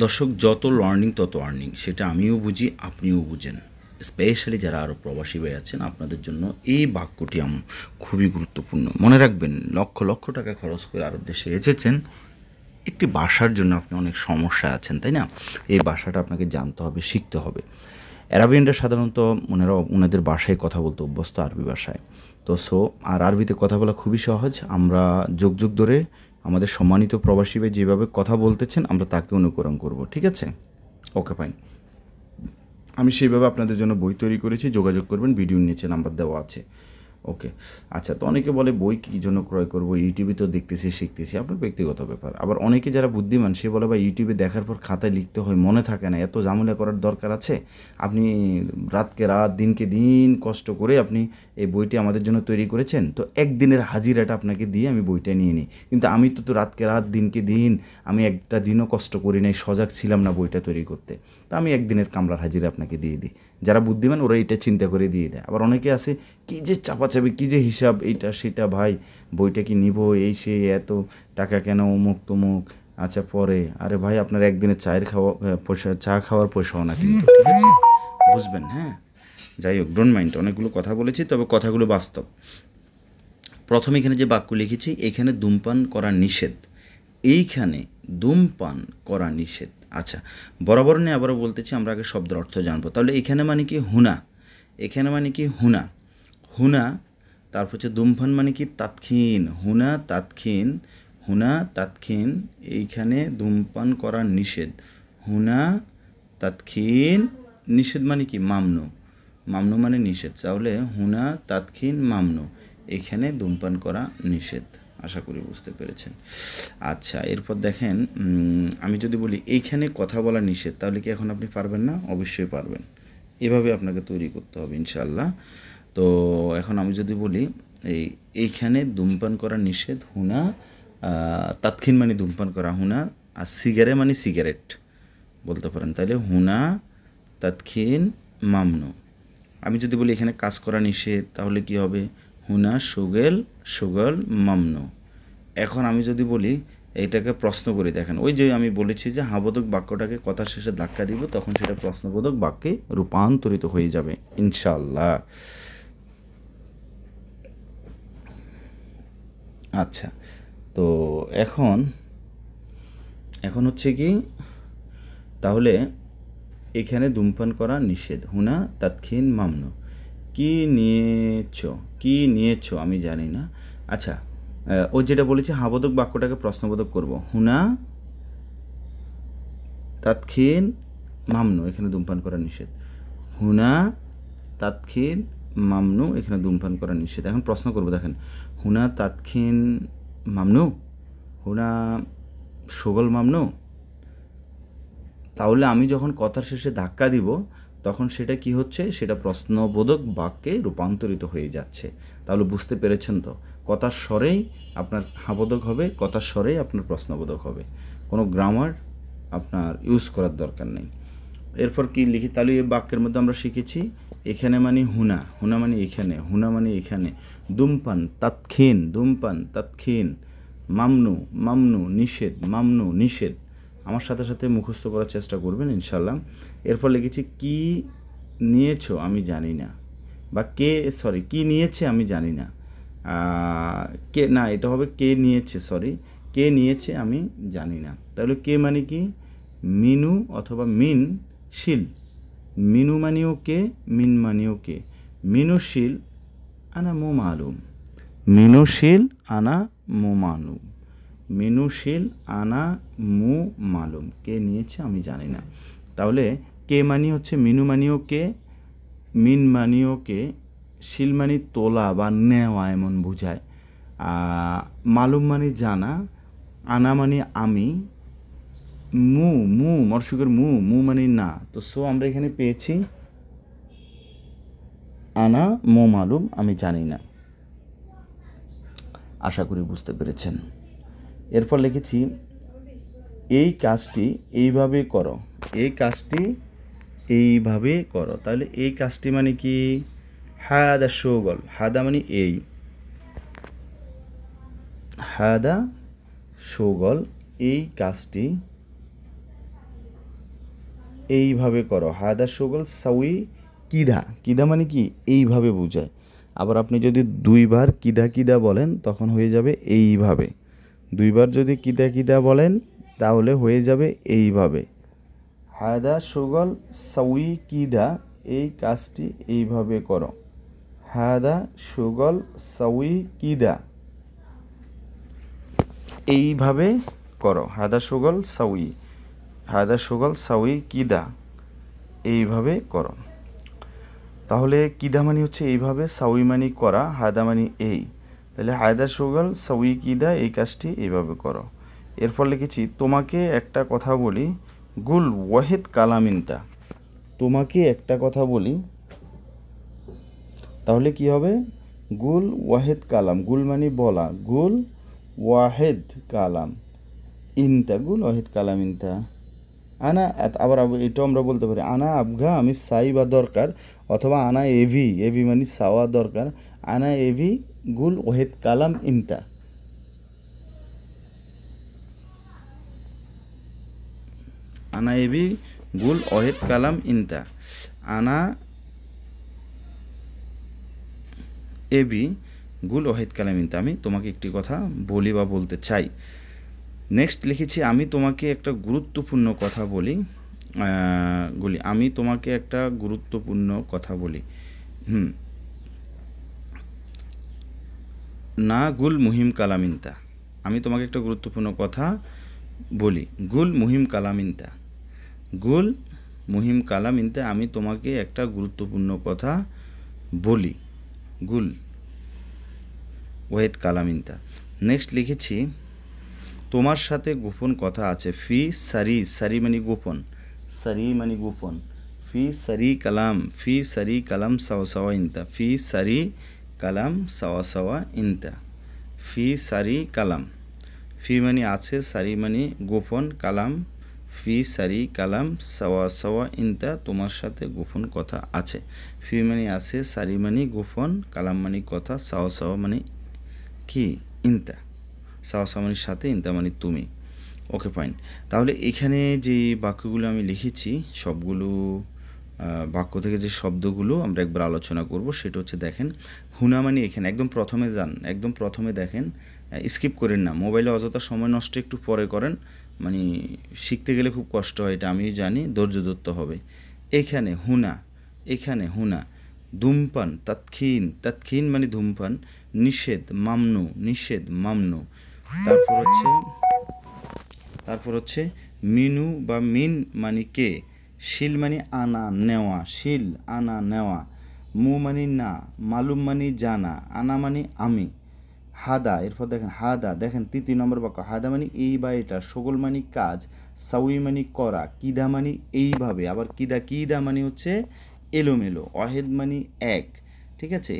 দর্শক, যত লার্নিং তত আর্নিং, সেটা আমিও বুঝি, আপনিও বুঝেন। স্পেশালি যারা আরও প্রবাসী ভাই আছেন, আপনাদের জন্য এই বাক্যটি খুবই গুরুত্বপূর্ণ। মনে রাখবেন, লক্ষ লক্ষ টাকা খরচ করে আরব দেশে এসেছেন, একটি ভাষার জন্য আপনি অনেক সমস্যা আছেন, তাই না? এই ভাষাটা আপনাকে জানতে হবে, শিখতে হবে। অ্যারাবিয়ানরা সাধারণত ওনাদের ভাষায় কথা বলতে অভ্যস্ত, আরবি ভাষায়। তো আর আরবিতে কথা বলা খুবই সহজ। আমরা যুগ যুগ ধরে আমাদের সম্মানিত প্রবাসী ভাই যেভাবে কথা বলতেছেন, আমরা তাকে অনুকরণ করব, ঠিক আছে? ওকে, ফাইন। আমি সেইভাবে আপনাদের জন্য বই তৈরি করেছি, যোগাযোগ করবেন, ভিডিওর নিচে নাম্বার দেওয়া আছে। ওকে, আচ্ছা। তো অনেকে বলে বই কী জন্য ক্রয় করবো, ইউটিউবে তো দেখতেছি, শিখতেছি। আপনার ব্যক্তিগত ব্যাপার। আবার অনেকে যারা বুদ্ধিমান, সে বলে ভাই ইউটিউবে দেখার পর খাতায় লিখতে হয়, মনে থাকে না, এত ঝামেলা করার দরকার আছে? আপনি রাতকে রাত, দিনকে দিন কষ্ট করে আপনি এই বইটি আমাদের জন্য তৈরি করেছেন, তো একদিনের হাজিরাটা আপনাকে দিয়ে আমি বইটা নিয়ে নিই। কিন্তু আমি তো রাতকে রাত, দিনকে দিন, আমি একটা দিনও কষ্ট করি নাই, সজাগ ছিলাম না বইটা তৈরি করতে, তা আমি একদিনের কামলার হাজিরা আপনাকে দিয়ে দিই। যারা বুদ্ধিমান ওরা এটা চিন্তা করে দিয়ে দেয়। আবার অনেকে আছে কী যে চাপাচাপি, কী যে হিসাব, এইটা সেটা, ভাই বইটা কি নিব, এই সে, এত টাকা কেন, অমুক তমুক। আচ্ছা, পরে আরে ভাই, আপনার একদিনের চায়ের খাওয়া পয়সা, চা খাওয়ার পয়সাও না কিন্তু, ঠিক আছে? বুঝবেন, হ্যাঁ। যাই হোক, ডোন্ট মাইন্ড, অনেকগুলো কথা বলেছি, তবে কথাগুলো বাস্তব। প্রথমে এখানে যে বাক্য লিখেছি, এখানে ধূমপান করা নিষেধ, এইখানে ধূমপান করা নিষেধ। আচ্ছা, বরাবর নিয়ে আবারও বলতেছি, আমরা আগে শব্দের অর্থ জানবো। তাহলে এখানে মানে কি হুনা, এখানে মানে কি হুনা, হুনা। তারপর হচ্ছে ধূমপান মানে কি তাৎক্ষীন, হুনা তাৎক্ষীন, হুনা তাৎক্ষীন। এইখানে ধূমপান করা নিষেধ, হুনা তাৎক্ষীন। নিষেধ মানে কি মামনু, মামনু মানে নিষেধ। তাহলে হুনা তাৎক্ষীন মামনু, এখানে ধূমপান করা নিষেধ। আশা করি বুঝতে পেরেছেন। আচ্ছা, এরপর দেখেন, আমি যদি বলি এইখানে কথা বলা নিষেধ, তাহলে কি এখন আপনি পারবেন না? অবশ্যই পারবেন। এভাবে আপনাকে তৈরি করতে হবে ইনশাআল্লাহ। তো এখন আমি যদি বলি এইখানে ধূমপান করা নিষেধ, হুনা তাৎক্ষীন মানে ধূমপান করা, হুনা। আর সিগারেট মানে সিগারেট বলতে পারেন। তাহলে হুনা তাৎক্ষীন মামনু। আমি যদি বলি এখানে কাজ করা নিষেধ, তাহলে কি হবে? হুনা সুগেল সুগল মামনু। এখন আমি যদি বলি, এইটাকে প্রশ্ন করে দেখেন, ওই যে আমি বলেছি যে হাবোধক বাক্যটাকে কথা শেষে ধাক্কা দিব, তখন সেটা প্রশ্নবোধক বাক্যে রূপান্তরিত হয়ে যাবে ইনশাআল্লাহ। আচ্ছা, তো এখন হচ্ছে কি, তাহলে এখানে ধূমপান করা নিষেধ, হুনা তাৎক্ষীন মামনু। কি নিয়েছ আমি জানি না। আচ্ছা, ও যেটা বলেছে হাবোধক বাক্যটাকে প্রশ্নবোধক করব, হুনা তাৎক্ষীন মামনু, এখানে ধূমপান করা নিষেধ, হুনা তাৎক্ষীন মামনু, এখানে ধূমপান করা নিষেধ। এখন প্রশ্ন করব, দেখেন, হুনা তাৎক্ষীন মামনু, হুনা সুগল মামনু। তাহলে আমি যখন কথার শেষে ধাক্কা দিব, তখন সেটা কি হচ্ছে? সেটা প্রশ্নবোধক বাক্যে রূপান্তরিত হয়ে যাচ্ছে। তাহলে বুঝতে পেরেছেন তো? কথার স্বরেই আপনার হাবোধক হবে, কথার স্বরেই আপনার প্রশ্নবোধক হবে, কোনো গ্রামার আপনার ইউজ করার দরকার নেই। এরপর কি লিখি? তাহলে এই বাক্যের মধ্যে আমরা শিখেছি, এখানে মানে হুনা, হুনা মানে এখানে, হুনা মানে এখানে, ধূমপান তাৎক্ষীন, ধূমপান তাৎক্ষীন, মামনু, মামনু নিষেধ, মামনু নিষেধ। আমার সাথে সাথে মুখস্থ করার চেষ্টা করবেন ইনশাল্লাহ। এরপর লিখেছি কি নিয়েছো আমি জানি না, বা কি নিয়েছে আমি জানি না। কে না, এটা হবে কে নিয়েছে, কে নিয়েছে আমি জানি না। তাহলে কে মানে কি? মিনু অথবা মিন শিল। মিনু মানিও কে, মিন মানিও কে। মিনুশীল আনা মো মালুম, মিনুশীল আনা মো মালুম, মিনুশীল আনা মু মালুম। কে নিয়েছে আমি জানি না। তাহলে কে মানি হচ্ছে মিনু মানিও কে, মিন মানিও কে, শিল মানি তোলা বা নেওয়া এমন বোঝায়, মালুম মানে জানা, আনা মানে আমি, মু মু মরশুকের মু মানে না। তো আমরা এখানে পেয়েছি আনা মো মালুম, আমি জানি না। আশা করি বুঝতে পেরেছেন। এরপর লিখেছি এই কাজটি এইভাবে করো, এই কাজটি এইভাবে করো। তাহলে এই কাজটি মানে কি? হাদা শোগল, হাদা মানে এই, হাদা শোগল, এই কাজটি এইভাবে করো। হাদা শুগল সাউই কিদা, কিদা মানে কি এইভাবে বোঝায়। আবার আপনি যদি দুইবার কিদা কিদা বলেন তখন হয়ে যাবে এইভাবে। দুইবার যদি কিদা কিদা বলেন তাহলে হয়ে যাবে এইভাবে। হাদা শুগল সাউই কিদা, এই কাজটি এইভাবে করো। হাদা শুগল সাউই কিদা, এইভাবে করো। হাদা শুগল সাউই, হাদা শুগল সাউই কিদা, এইভাবে করো। তাহলে কিদা মানে হচ্ছে এইভাবে, সাউই মানে করা, হাদা মানে এই। তাহলে হায়দা শুগল সাউই কিদা, এই কাজটি এইভাবে করো। এরপর লিখেছি তোমাকে একটা কথা বলি, গুল ওয়াহিদ কালামিনতা। তোমাকে একটা কথা বলি, তাহলে কি হবে? গুল ওয়াহিদ কালাম, গুল মানে বলা, গুল ওয়াহিদ কালাম ইনতা, গুল ওয়াহিদ কালাম ইনতা। আনা, আবার এটাও আমরা বলতে পারি আনা আবগা, আমি চাই বা দরকার, অথবা আনা এভি, এভি মানে চাওয়া দরকার। আনা এভি গুল ওয়াহিদ কালাম ইনতা। আনা এভি গুল ওয়াহিদ কালাম ইনতা। আনা এবি গুল ওয়াহিদ কালাম ইনতা, আমি তোমাকে একটি কথা বলি বা বলতে চাই। নেক্সট লিখেছি আমি তোমাকে একটা গুরুত্বপূর্ণ কথা বলি, আমি তোমাকে একটা গুরুত্বপূর্ণ কথা বলি। না গুল মুহিম কালামিনতা, আমি তোমাকে একটা গুরুত্বপূর্ণ কথা বলি। গুল মুহিম কালামিনতা, গুল মুহিম কালামিনতা, আমি তোমাকে একটা গুরুত্বপূর্ণ কথা বলি। গুল ওয়াহিদ কালামিনতা। নেক্সট লিখেছি তোমার সাথে গোপন কথা আছে। ফি সারি, সারি মানে গোপন, সারি মানে গোপন। ফি সারি কালাম, ফি সারি কালাম সাওয়া সাওয়া ইনতা, ফি সারি কালাম সাওয়া সাওয়া ইনতা। ফি সারি কালাম, ফি মানে আছে, সারি মানে গোপন, কালাম, ফি সারি কালাম সাওয়া সাওয়া ইনতা, তোমার সাথে গোপন কথা আছে। ফি মানে আছে, সারি মানে গোপন, কালাম মানে কথা, সাওয়া সাওয়া মানে কি ইনতা, সাওয়া সাওয়া মানে সাথে, ইনতা মানে তুমি। Okay fine. তাহলে এখানে যে বাক্যগুলো আমি লিখেছি সবগুলো বাক্য থেকে যে শব্দগুলো আমরা একবার আলোচনা করব সেটা হচ্ছে দেখেন, হুনা মানে এখানে একদম প্রথমে যান, একদম প্রথমে দেখেন, স্কিপ করেন না, মোবাইলে অযথা সময় নষ্ট একটু পরে করেন, মানে শিখতে গেলে খুব কষ্ট হয়, এটা আমিও জানি, ধৈর্য ধরতে হবে। এখানে হুনা, এখানে হুনা, ধূমপান, তাৎক্ষীন, তাৎক্ষীন মানে ধূমপান, নিষেধ, মামনু, নিষেধ, মামনু। তারপর হচ্ছে মিনু বা মিন মানে কে, শিল মানে আনা নেওয়া, শিল আনা নেওয়া, মু মানে না, মালুম মানে জানা, আনা মানে আমি। হাদা, এরপর দেখেন হাদা, দেখেন তৃতীয় নম্বর বাক্য, হাদা মানে এই বা এটা, সগল মানে কাজ, সাউই মানে করা, কিদা মানে এইভাবে, আবার কিদা, কিদা মানে হচ্ছে এলোমেলো, ওয়াহিদ মানে এক, ঠিক আছে।